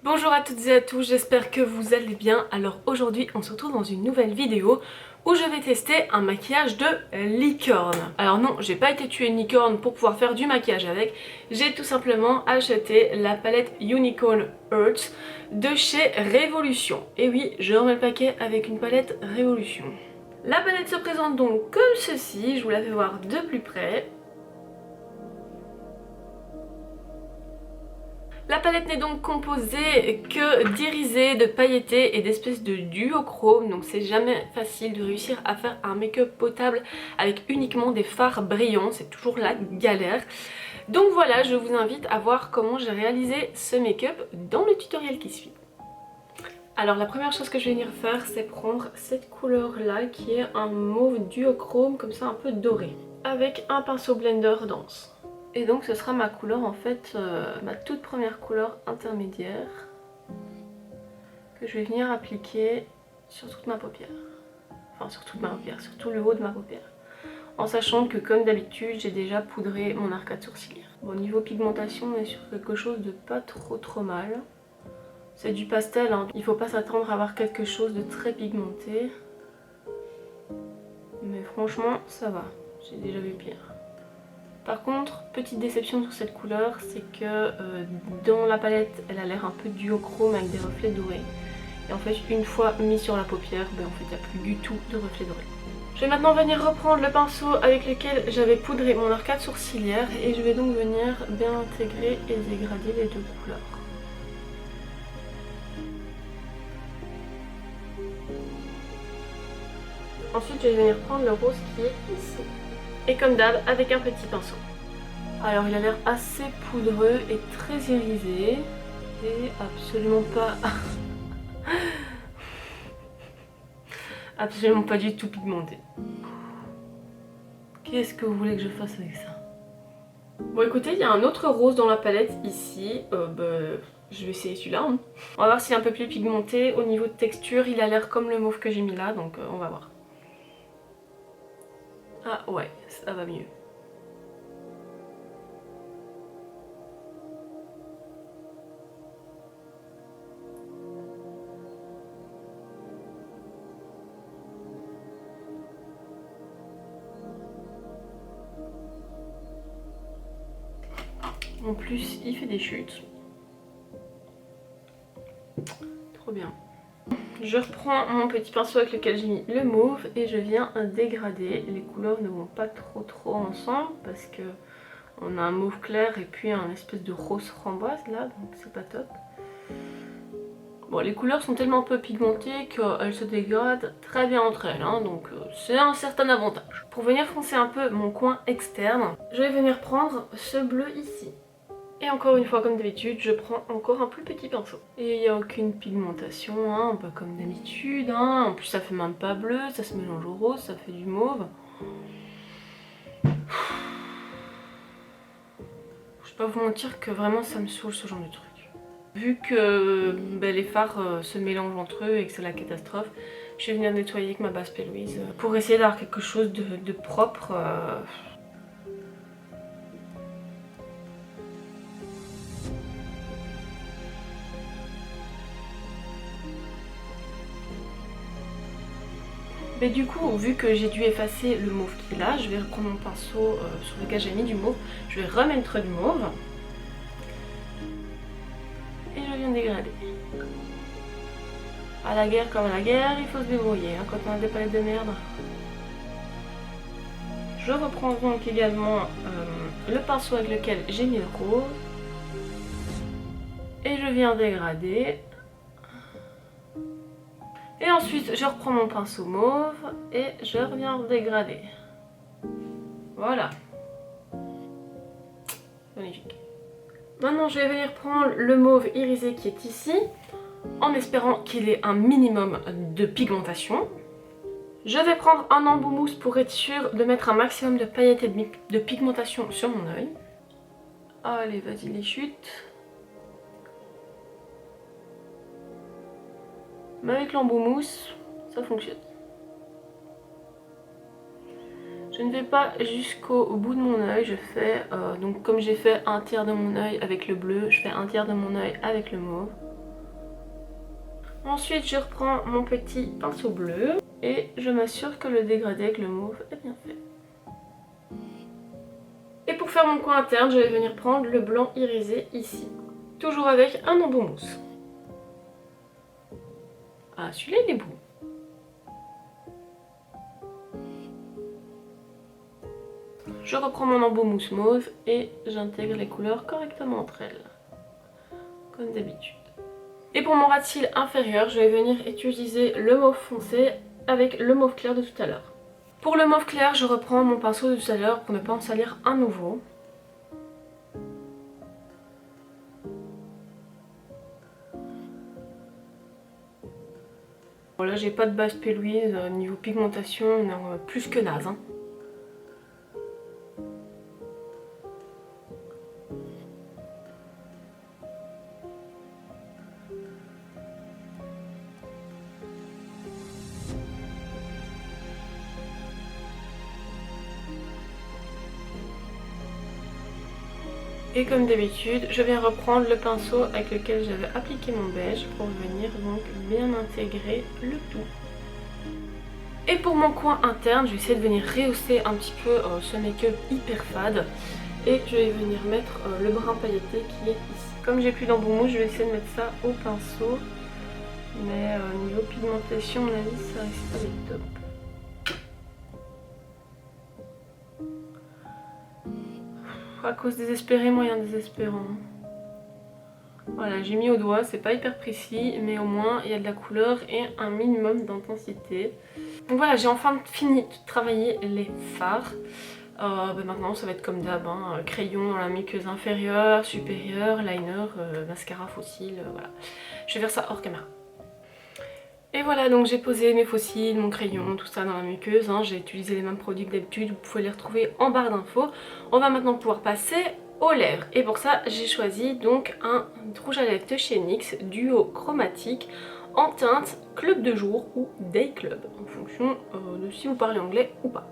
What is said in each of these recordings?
Bonjour à toutes et à tous, j'espère que vous allez bien. Alors aujourd'hui on se retrouve dans une nouvelle vidéo où je vais tester un maquillage de licorne. Alors non, j'ai pas été tuer une licorne pour pouvoir faire du maquillage avec, j'ai tout simplement acheté la palette Unicorn Earth de chez Révolution. Et oui, je remets le paquet avec une palette Révolution. La palette se présente donc comme ceci, je vous la fais voir de plus près. La palette n'est donc composée que d'irisés, de pailletés et d'espèces de duochrome, donc c'est jamais facile de réussir à faire un make-up potable avec uniquement des fards brillants, c'est toujours la galère. Donc voilà, je vous invite à voir comment j'ai réalisé ce make-up dans le tutoriel qui suit. Alors la première chose que je vais venir faire, c'est prendre cette couleur là qui est un mauve duochrome comme ça un peu doré, avec un pinceau blender dense. Et donc ce sera ma couleur en fait, ma toute première couleur intermédiaire que je vais venir appliquer sur toute ma paupière. Enfin sur toute ma paupière, sur tout le haut de ma paupière. En sachant que comme d'habitude j'ai déjà poudré mon arcade sourcilière. Bon, niveau pigmentation on est sur quelque chose de pas trop mal. C'est du pastel, hein. Il faut pas s'attendre à avoir quelque chose de très pigmenté. Mais franchement ça va, j'ai déjà vu pire. Par contre, petite déception sur cette couleur, c'est que dans la palette, elle a l'air un peu duochrome avec des reflets dorés. Et en fait, une fois mis sur la paupière, en fait, il n'y a plus du tout de reflets dorés. Je vais maintenant venir reprendre le pinceau avec lequel j'avais poudré mon arcade sourcilière et je vais donc venir bien intégrer et dégrader les deux couleurs. Ensuite, je vais venir prendre le rose qui est ici. Et comme d'hab, avec un petit pinceau. Alors il a l'air assez poudreux et très irisé. Et absolument pas... absolument pas du tout pigmenté. Qu'est-ce que vous voulez que je fasse avec ça? Bon écoutez, il y a un autre rose dans la palette ici. Je vais essayer celui-là. Hein. On va voir s'il est un peu plus pigmenté. Au niveau de texture, il a l'air comme le mauve que j'ai mis là. Donc on va voir. Ah ouais, ça va mieux. En plus, il fait des chutes. Trop bien. Je reprends mon petit pinceau avec lequel j'ai mis le mauve et je viens dégrader. Les couleurs ne vont pas trop ensemble parce que on a un mauve clair et puis un espèce de rose framboise là, donc c'est pas top. Bon, les couleurs sont tellement peu pigmentées qu'elles se dégradent très bien entre elles, hein, donc c'est un certain avantage. Pour venir foncer un peu mon coin externe, je vais venir prendre ce bleu ici. Et encore une fois, comme d'habitude, je prends encore un plus petit pinceau. Et il n'y a aucune pigmentation, hein, pas comme d'habitude. Hein. En plus, ça fait même pas bleu, ça se mélange au rose, ça fait du mauve. Je vais pas vous mentir que vraiment ça me saoule ce genre de truc. Vu que les fards se mélangent entre eux et que c'est la catastrophe, je vais venir nettoyer avec ma base P. Louise pour essayer d'avoir quelque chose de propre. Mais du coup, vu que j'ai dû effacer le mauve qui est là, je vais reprendre mon pinceau sur lequel j'ai mis du mauve. Je vais remettre du mauve. Et je viens dégrader. À la guerre comme à la guerre, il faut se débrouiller hein, quand on a des palettes de merde. Je reprends donc également le pinceau avec lequel j'ai mis le rose. Et je viens dégrader. Et ensuite, je reprends mon pinceau mauve et je reviens dégrader. Voilà. Magnifique. Maintenant, je vais venir prendre le mauve irisé qui est ici, en espérant qu'il ait un minimum de pigmentation. Je vais prendre un embout mousse pour être sûr de mettre un maximum de paillettes et de pigmentation sur mon œil. Allez, vas-y les chutes. Mais avec l'embout mousse, ça fonctionne. Je ne vais pas jusqu'au bout de mon œil, je fais, donc comme j'ai fait un tiers de mon œil avec le bleu, je fais un tiers de mon œil avec le mauve. Ensuite je reprends mon petit pinceau bleu et je m'assure que le dégradé avec le mauve est bien fait. Et pour faire mon coin interne, je vais venir prendre le blanc irisé ici. Toujours avec un embout mousse. Ah, celui-là il est beau. Je reprends mon embout mousse mauve et j'intègre les couleurs correctement entre elles. Comme d'habitude. Et pour mon ras de cils inférieur, je vais venir utiliser le mauve foncé avec le mauve clair de tout à l'heure. Pour le mauve clair, je reprends mon pinceau de tout à l'heure pour ne pas en salir un nouveau. Bon, là j'ai pas de base P. Louise, niveau pigmentation, on est plus que naze. Hein. Et comme d'habitude, je viens reprendre le pinceau avec lequel j'avais appliqué mon beige pour venir donc bien intégrer le tout. Et pour mon coin interne, je vais essayer de venir rehausser un petit peu ce make-up hyper fade. Et je vais venir mettre le brun pailleté qui est ici. Comme j'ai plus d'embout mousse, je vais essayer de mettre ça au pinceau. Mais niveau pigmentation, à mon avis, ça risque pas d'être top. À cause désespéré, moyen désespérant. Voilà, j'ai mis au doigt, c'est pas hyper précis, mais au moins il y a de la couleur et un minimum d'intensité. Donc voilà, j'ai enfin fini de travailler les fards. Maintenant ça va être comme d'hab, hein, crayon dans la muqueuse inférieure, supérieure, liner, mascara faux cils, voilà. Je vais faire ça hors caméra. Et voilà, donc j'ai posé mes faux cils, mon crayon, tout ça dans la muqueuse, hein. J'ai utilisé les mêmes produits que d'habitude, vous pouvez les retrouver en barre d'infos. On va maintenant pouvoir passer aux lèvres, et pour ça j'ai choisi donc un rouge à lèvres de chez NYX duo chromatique en teinte club de jour ou day club, en fonction de si vous parlez anglais ou pas.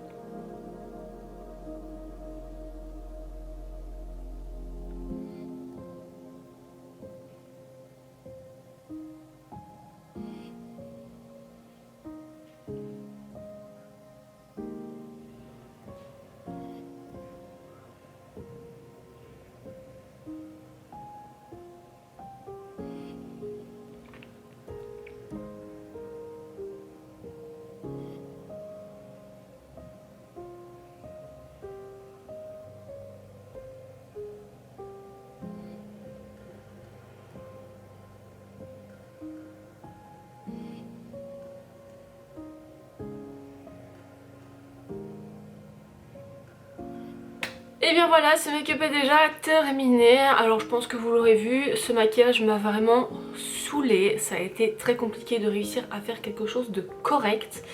Et bien voilà, ce make-up est déjà terminé. Alors je pense que vous l'aurez vu, ce maquillage m'a vraiment saoulée. Ça a été très compliqué de réussir à faire quelque chose de correct.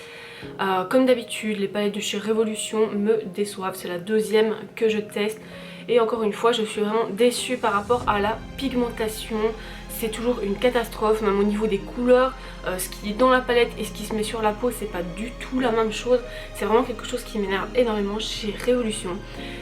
Comme d'habitude, les palettes de chez Révolution me déçoivent. C'est la deuxième que je teste. Et encore une fois, je suis vraiment déçue par rapport à la pigmentation. C'est toujours une catastrophe, même au niveau des couleurs. Ce qui est dans la palette et ce qui se met sur la peau, c'est pas du tout la même chose. C'est vraiment quelque chose qui m'énerve énormément chez Révolution.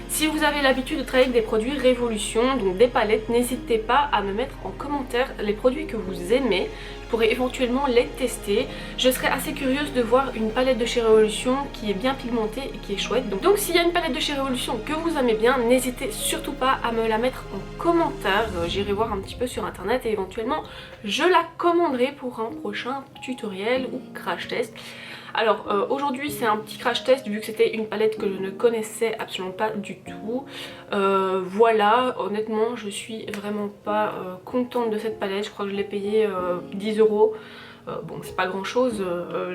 Si vous avez l'habitude de travailler avec des produits Révolution, donc des palettes, n'hésitez pas à me mettre en commentaire les produits que vous aimez. Je pourrais éventuellement les tester. Je serais assez curieuse de voir une palette de chez Révolution qui est bien pigmentée et qui est chouette. Donc s'il y a une palette de chez Révolution que vous aimez bien, n'hésitez surtout pas à me la mettre en commentaire. J'irai voir un petit peu sur internet et éventuellement je la commanderai pour un prochain tutoriel ou crash test. Alors aujourd'hui c'est un petit crash test vu que c'était une palette que je ne connaissais absolument pas du tout. Voilà, honnêtement je suis vraiment pas contente de cette palette. Je crois que je l'ai payée 10 €. Bon c'est pas grand chose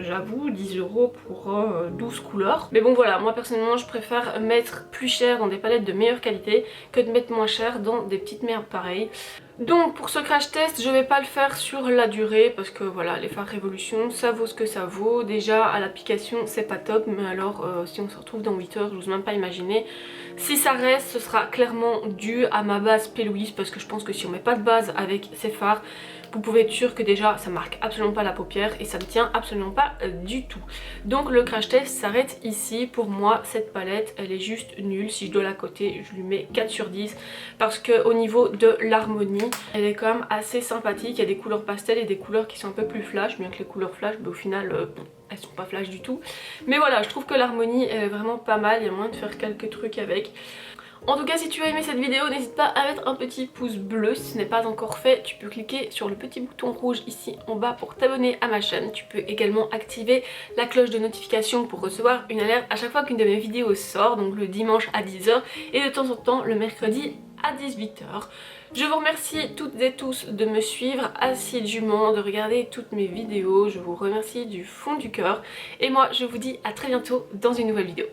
j'avoue, 10 € pour 12 couleurs. Mais bon voilà, moi personnellement je préfère mettre plus cher dans des palettes de meilleure qualité que de mettre moins cher dans des petites merdes pareilles. Donc pour ce crash test je vais pas le faire sur la durée parce que voilà, les fards Révolution ça vaut ce que ça vaut. Déjà à l'application c'est pas top, mais alors si on se retrouve dans 8 heures, j'ose même pas imaginer. Si ça reste, ce sera clairement dû à ma base P. Louise parce que je pense que si on met pas de base avec ces fards, vous pouvez être sûr que déjà ça marque absolument pas la paupière et ça ne tient absolument pas du tout. Donc le crash test s'arrête ici. Pour moi cette palette elle est juste nulle. Si je dois la coter je lui mets 4 sur 10 parce que au niveau de l'harmonie elle est quand même assez sympathique. Il y a des couleurs pastel et des couleurs qui sont un peu plus flash, bien que les couleurs flash au final elles sont pas flash du tout. Mais voilà, je trouve que l'harmonie est vraiment pas mal, il y a moyen de faire quelques trucs avec. En tout cas, si tu as aimé cette vidéo, n'hésite pas à mettre un petit pouce bleu. Si ce n'est pas encore fait, tu peux cliquer sur le petit bouton rouge ici en bas pour t'abonner à ma chaîne. Tu peux également activer la cloche de notification pour recevoir une alerte à chaque fois qu'une de mes vidéos sort, donc le dimanche à 10 h et de temps en temps le mercredi à 18 h. Je vous remercie toutes et tous de me suivre assidûment, de regarder toutes mes vidéos. Je vous remercie du fond du cœur. Et moi, je vous dis à très bientôt dans une nouvelle vidéo.